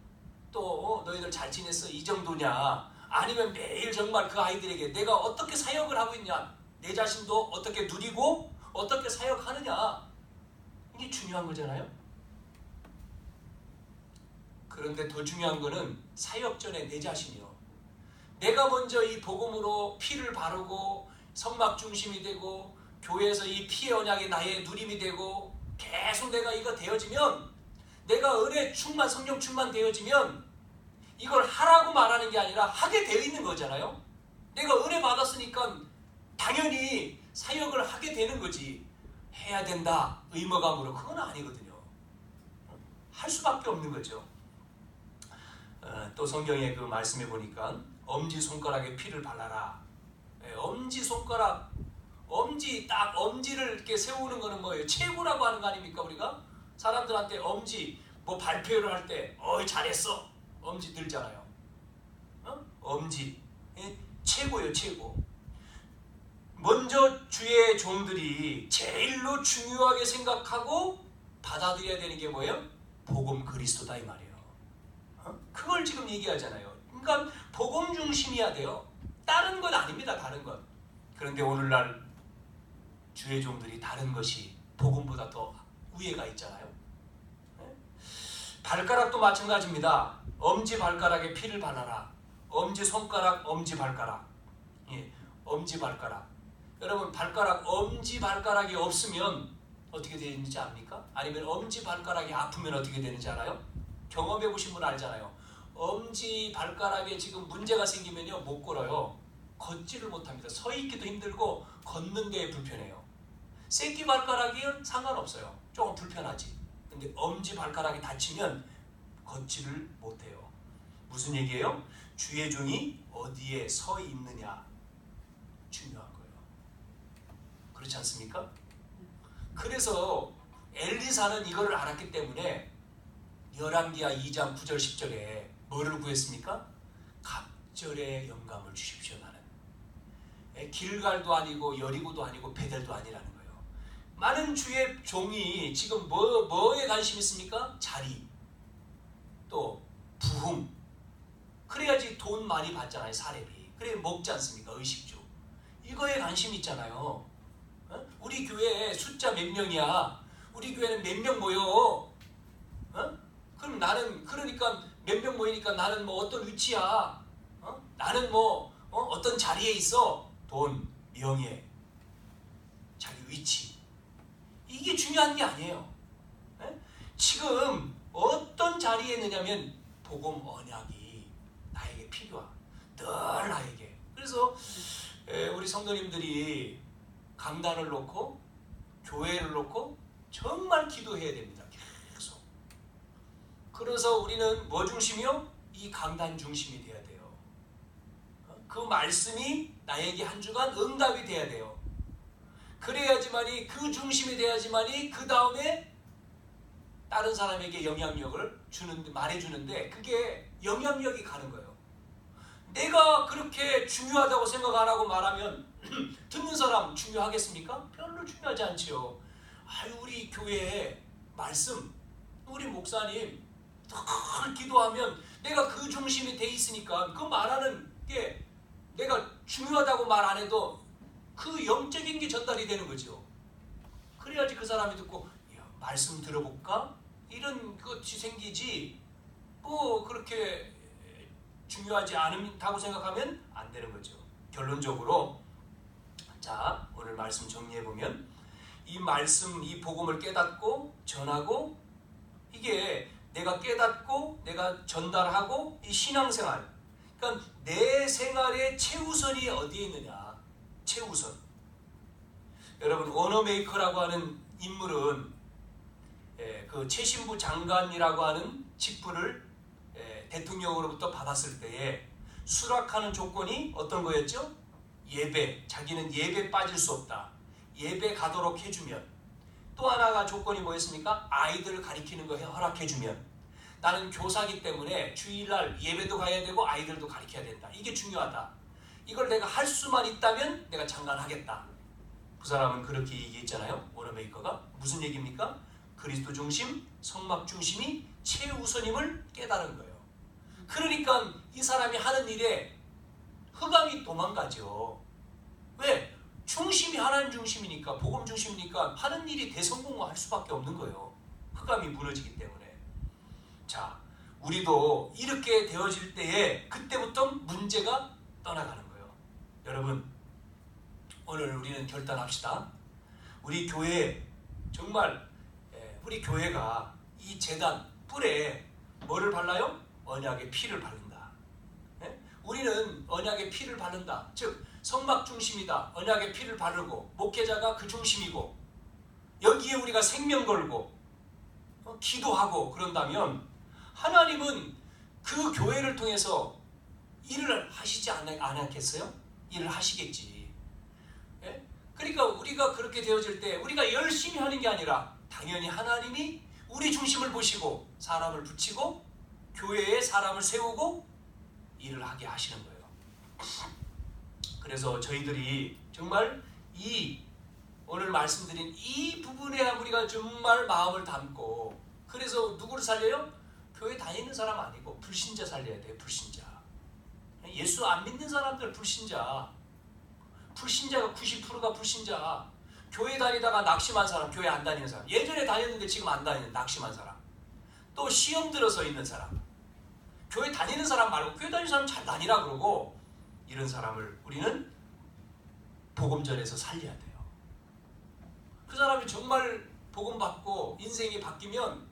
A: 또 너희들 잘 지냈어. 이 정도냐. 아니면 매일 정말 그 아이들에게 내가 어떻게 사역을 하고 있냐. 내 자신도 어떻게 누리고 어떻게 사역하느냐. 이게 중요한 거잖아요. 그런데 더 중요한 거는 사역 전에 내 자신이요. 내가 먼저 이 복음으로 피를 바르고 성막 중심이 되고 교회에서 이 피의 언약이 나의 누림이 되고 계속 내가 이거 되어지면, 내가 은혜 충만, 성령 충만 되어지면 이걸 하라고 말하는 게 아니라 하게 되어 있는 거잖아요. 내가 은혜 받았으니까 당연히 사역을 하게 되는 거지. 해야 된다 의무감으로, 그건 아니거든요. 할 수밖에 없는 거죠. 또 성경에 그 말씀해 보니까 엄지손가락에 피를 발라라. 엄지손가락, 엄지를 이렇게 세우는 거는 뭐예요? 최고라고 하는 거 아닙니까? 우리가 사람들한테 엄지 뭐 발표를 할 때 어이 잘했어 엄지 들잖아요. 엄지 최고예요, 최고. 먼저 주의 종들이 제일로 중요하게 생각하고 받아들여야 되는 게 뭐예요? 복음 그리스도다 이 말이에요. 그걸 지금 얘기하잖아요. 그러니까 복음 중심이어야 돼요. 다른 건 아닙니다. 다른 것. 그런데 오늘날 주의 종들이 다른 것이 복음보다 더 우위가 있잖아요. 발가락도 마찬가지입니다. 엄지발가락에 피를 발라라. 엄지손가락, 엄지발가락. 엄지발가락. 여러분, 엄지발가락이 없으면 어떻게 되는지 압니까? 아니면 엄지발가락이 아프면 어떻게 되는지 알아요? 경험해 보신 분 알잖아요. 엄지발가락에 지금 문제가 생기면요, 못 걸어요. 걷지를 못합니다. 서 있기도 힘들고 걷는 데 불편해요. 새끼발가락은 상관없어요. 조금 불편하지. 근데 엄지발가락이 다치면 걷지를 못해요. 무슨 얘기예요? 주의 종이 어디에 서 있느냐 중요한 거예요. 그렇지 않습니까? 그래서 엘리사는 이거를 알았기 때문에 열왕기하 2장 9절 10절에 뭐를 구했습니까? 갑절의 영감을 주십시오. 나는 길갈도 아니고 여리고도 아니고 베델도 아니라는 거예요. 많은 주의 종이 지금 뭐에 관심 있습니까? 자리, 또 부흥. 그래야지 돈 많이 받잖아요. 사례비. 그래 먹지 않습니까? 의식주. 이거에 관심 있잖아요. 우리 교회 숫자 몇 명이야? 우리 교회는 몇 명 모여? 그럼 나는, 그러니까 몇 명 모이니까 나는 뭐 어떤 위치야? 나는 뭐 어떤 자리에 있어? 돈, 명예, 자기 위치. 이게 중요한 게 아니에요. 지금 어떤 자리에 있느냐면 복음 언약이 나에게 필요한, 늘 나에게. 그래서 우리 성도님들이 강단을 놓고 교회를 놓고 정말 기도해야 됩니다. 계속. 그래서 우리는 뭐 중심이요? 이 강단 중심이 돼야 돼요. 그 말씀이 나에게 한 주간 응답이 돼야 돼요. 그래야지만이, 그 중심이 돼야지만이 그 다음에 다른 사람에게 영향력을 말해주는데 그게 영향력이 가는 거예요. 내가 그렇게 중요하다고 생각 안 하고 말하면 듣는 사람 중요하겠습니까? 별로 중요하지 않지요. 우리 교회에 말씀, 우리 목사님 늘 기도하면 내가 그 중심이 돼 있으니까 그 말하는 게 내가 중요하다고 말 안 해도 그 영적인 게 전달이 되는 거죠. 그래야지 그 사람이 듣고 말씀 들어볼까? 이런 것이 생기지, 뭐 그렇게 중요하지 않다고 생각하면 안 되는 거죠. 결론적으로, 자, 오늘 말씀 정리해보면 이 말씀, 이 복음을 깨닫고 전하고, 이게 내가 깨닫고 내가 전달하고, 이 신앙생활, 그러니까 내 생활의 최우선이 어디에 있느냐. 최우선. 여러분, 언어메이커라고 하는 인물은 그 최신부 장관이라고 하는 직분을 대통령으로부터 받았을 때에 수락하는 조건이 어떤 거였죠? 예배. 자기는 예배 빠질 수 없다. 예배 가도록 해주면. 또 하나가 조건이 뭐였습니까? 아이들을 가리키는 거 허락해주면. 나는 교사기 때문에 주일날 예배도 가야 되고 아이들도 가르쳐야 된다. 이게 중요하다. 이걸 내가 할 수만 있다면 내가 장관하겠다. 그 사람은 그렇게 얘기했잖아요. 워너메이커가. 무슨 얘기입니까? 그리스도 중심, 성막 중심이 최우선임을 깨달은 거예요. 그러니까 이 사람이 하는 일에 흑암이 도망가죠. 왜? 중심이 하나님 중심이니까, 복음 중심이니까 하는 일이 대성공할 수밖에 없는 거예요. 흑암이 무너지기 때문에. 자, 우리도 이렇게 되어질 때에 그때부터 문제가 떠나가는 거예요. 여러분, 오늘 우리는 결단합시다. 우리 교회 정말 우리 교회가 이 제단 뿔에 뭐를 발라요? 언약의 피를 바른다. 우리는 언약의 피를 바른다. 즉 성막 중심이다. 언약의 피를 바르고 목회자가 그 중심이고 여기에 우리가 생명 걸고 기도하고 그런다면 하나님은 그 교회를 통해서 일을 하시지 않았겠어요? 일을 하시겠지. 그러니까 우리가 그렇게 되어질 때 우리가 열심히 하는 게 아니라 당연히 하나님이 우리 중심을 보시고 사람을 붙이고 교회에 사람을 세우고 일을 하게 하시는 거예요. 그래서 저희들이 정말 오늘 말씀드린 이 부분에 우리가 정말 마음을 담고 그래서 누구를 살려요? 교회 다니는 사람 아니고 불신자 살려야 돼요. 불신자. 예수 안 믿는 사람들 불신자가 90%가 불신자. 교회 다니다가 낙심한 사람, 교회 안 다니는 사람, 예전에 다녔는데 지금 안 다니는 낙심한 사람, 또 시험 들어서 있는 사람, 교회 다니는 사람 말고 교회 다니는 사람 잘 다니라 그러고 이런 사람을 우리는 복음전에서 살려야 돼요. 그 사람이 정말 복음 받고 인생이 바뀌면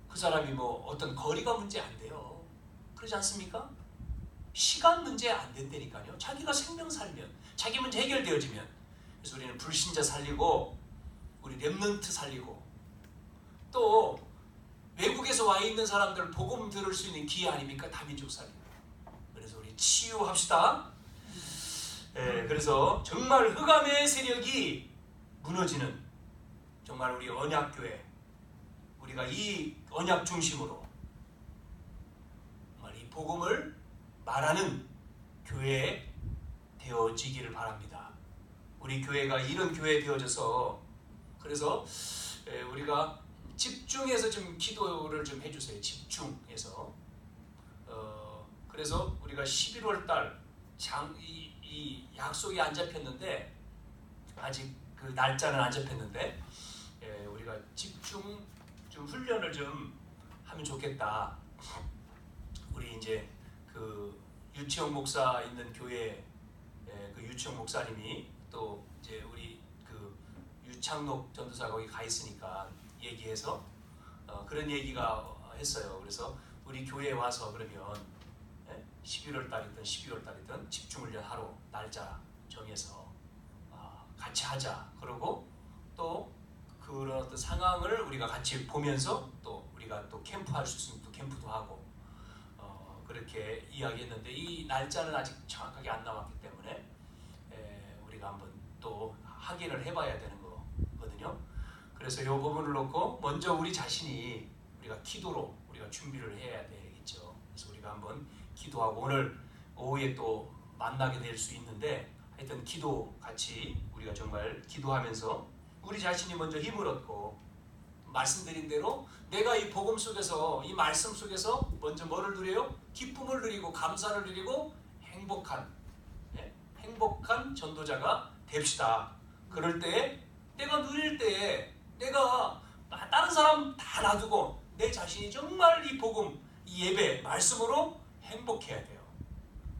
A: 그 사람이 어떤 거리가 문제 안 돼요. 그렇지 않습니까? 시간 문제 안 된다니까요. 자기가 생명 살면 자기 문제 해결되어지면. 그래서 우리는 불신자 살리고 우리 렘넌트 살리고 또 외국에서 와 있는 사람들 복음 들을 수 있는 기회 아닙니까? 다민족 살리고. 그래서 우리 치유합시다. 그래서 정말 흑암의 세력이 무너지는 정말 우리 언약교회 우리가 이 언약 중심으로 정말 이 복음을 말하는 교회 되어지기를 바랍니다. 우리 교회가 이런 교회 되어져서 그래서 우리가 집중해서 좀 기도를 좀 해주세요. 집중해서 그래서 우리가 11월 달 이 약속이 안 잡혔는데 아직 그 날짜는 안 잡혔는데 우리가 집중 좀 훈련을 좀 하면 좋겠다. 우리 이제 그 유치영 목사 있는 교회 그 유치영 목사님이 또 이제 우리 그 유창록 전도사 거기 가 있으니까 얘기해서 그런 얘기가 했어요. 그래서 우리 교회에 와서 그러면 11월 달이든 12월 달이든 집중훈련 하러 날짜 정해서 같이 하자. 그러고 또 그런 어떤 상황을 우리가 같이 보면서 또 우리가 또 캠프 할 수 있으면 또 캠프도 하고 그렇게 이야기했는데 이 날짜는 아직 정확하게 안 나왔기 때문에 우리가 한번 또 확인을 해봐야 되는 거거든요. 그래서 이 부분을 놓고 먼저 우리 자신이 우리가 기도로 우리가 준비를 해야 되겠죠. 그래서 우리가 한번 기도하고 오늘 오후에 또 만나게 될 수 있는데 하여튼 기도 같이 우리가 정말 기도하면서 우리 자신이 먼저 힘을 얻고 말씀드린 대로 내가 이 복음 속에서 이 말씀 속에서 먼저 뭐를 누려요? 기쁨을 누리고 감사를 누리고 행복한 전도자가 됩시다. 그럴 때에 내가 누릴 때에 내가 다른 사람 다 놔두고 내 자신이 정말 이 복음, 이 예배, 말씀으로 행복해야 돼요.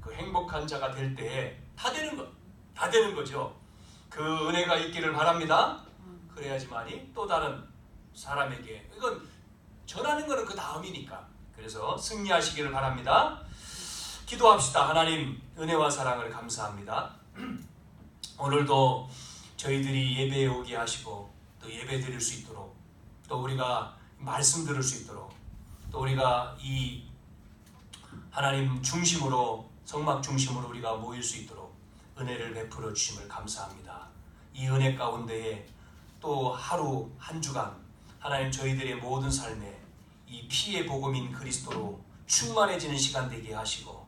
A: 그 행복한 자가 될 때에 다 되는 거죠. 그 은혜가 있기를 바랍니다. 그래야지만이 또 다른 사람에게 이건 전하는 거는 그 다음이니까. 그래서 승리하시기를 바랍니다. 기도합시다. 하나님 은혜와 사랑을 감사합니다. 오늘도 저희들이 예배에 오게 하시고 또 예배 드릴 수 있도록 또 우리가 말씀 들을 수 있도록 또 우리가 이 하나님 중심으로 성막 중심으로 우리가 모일 수 있도록 은혜를 베풀어 주심을 감사합니다. 이 은혜 가운데에 또 하루 한 주간 하나님 저희들의 모든 삶에 이 피의 복음인 그리스도로 충만해지는 시간 되게 하시고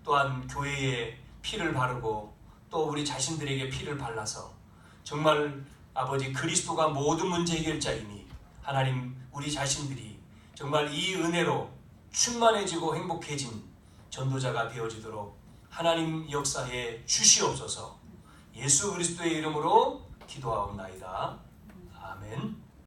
A: 또한 교회에 피를 바르고 또 우리 자신들에게 피를 발라서 정말 아버지 그리스도가 모든 문제 해결자이니 하나님 우리 자신들이 정말 이 은혜로 충만해지고 행복해진 전도자가 되어지도록 하나님 역사에 주시옵소서. 예수 그리스도의 이름으로 기도하옵나이다. 아멘.